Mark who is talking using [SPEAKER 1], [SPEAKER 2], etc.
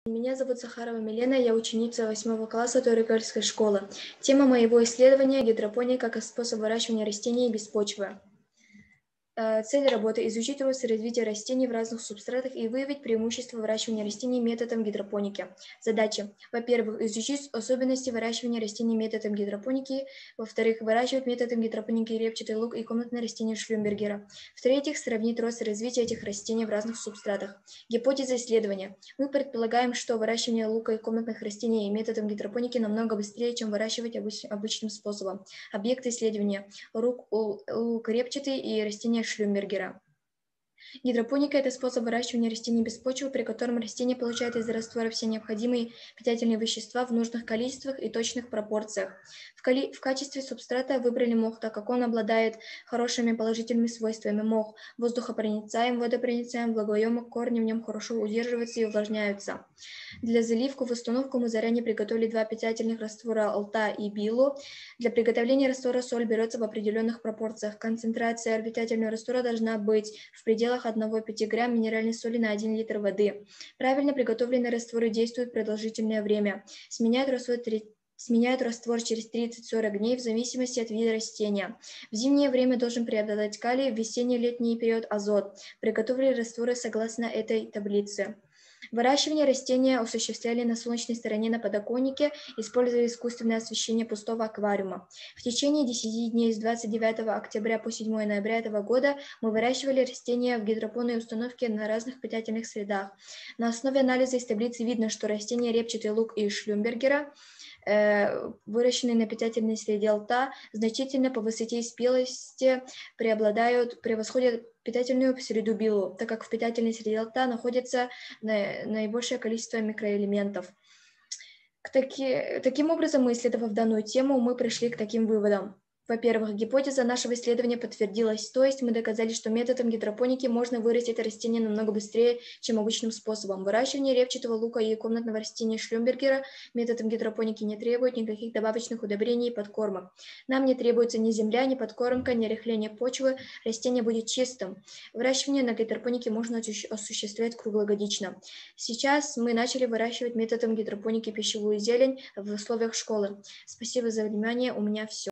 [SPEAKER 1] Меня зовут Захарова Милена, я ученица 8 класса Торикальской школы. Тема моего исследования – гидропоника как способ выращивания растений без почвы. Цель работы – изучить рост и развитие растений в разных субстратах и выявить преимущества выращивания растений методом гидропоники. Задачи. Во-первых, изучить особенности выращивания растений методом гидропоники. Во-вторых, выращивать методом гидропоники репчатый лук и комнатные растения Шлюмбергера. В-третьих, сравнить рост и развитие этих растений в разных субстратах. Гипотеза исследования. Мы предполагаем, что выращивание лука и комнатных растений методом гидропоники намного быстрее, чем выращивать обычным способом. Объекты исследования. Лук репчатый и растения Шлюмбергера. Гидропоника – это способ выращивания растений без почвы, при котором растение получает из раствора все необходимые питательные вещества в нужных количествах и точных пропорциях. В качестве субстрата выбрали мох, так как он обладает хорошими положительными свойствами. Мох воздухопроницаем, водопроницаем, влагоемок, корни в нем хорошо удерживаются и увлажняются. Для заливки в установку мы заранее приготовили 2 питательных раствора Алта и Билу. Для приготовления раствора соль берется в определенных пропорциях. Концентрация питательного раствора должна быть в пределах 1,5 грамм минеральной соли на 1 литр воды. Правильно приготовленные растворы действуют продолжительное время. Сменяют раствор через 30-40 дней в зависимости от вида растения. В зимнее время должен преобладать калий, в весенне-летний период азот. Приготовили растворы согласно этой таблице. Выращивание растения осуществляли на солнечной стороне на подоконнике, используя искусственное освещение пустого аквариума. В течение 10 дней с 29 октября по 7 ноября этого года мы выращивали растения в гидропонной установке на разных питательных средах. На основе анализа из таблицы видно, что растения репчатый лук и Шлюмбергера, выращенные на питательной среде Алта, значительно по высоте и спелости превосходят питательную среду Билу, так как в питательной среде Алта находится наибольшее количество микроэлементов. Таким образом, исследовав данную тему, мы пришли к таким выводам. Во-первых, гипотеза нашего исследования подтвердилась, то есть мы доказали, что методом гидропоники можно вырастить растение намного быстрее, чем обычным способом. Выращивание репчатого лука и комнатного растения Шлюмбергера методом гидропоники не требует никаких добавочных удобрений и подкормок. Нам не требуется ни земля, ни подкормка, ни рыхление почвы, растение будет чистым. Выращивание на гидропонике можно осуществлять круглогодично. Сейчас мы начали выращивать методом гидропоники пищевую зелень в условиях школы. Спасибо за внимание, у меня все.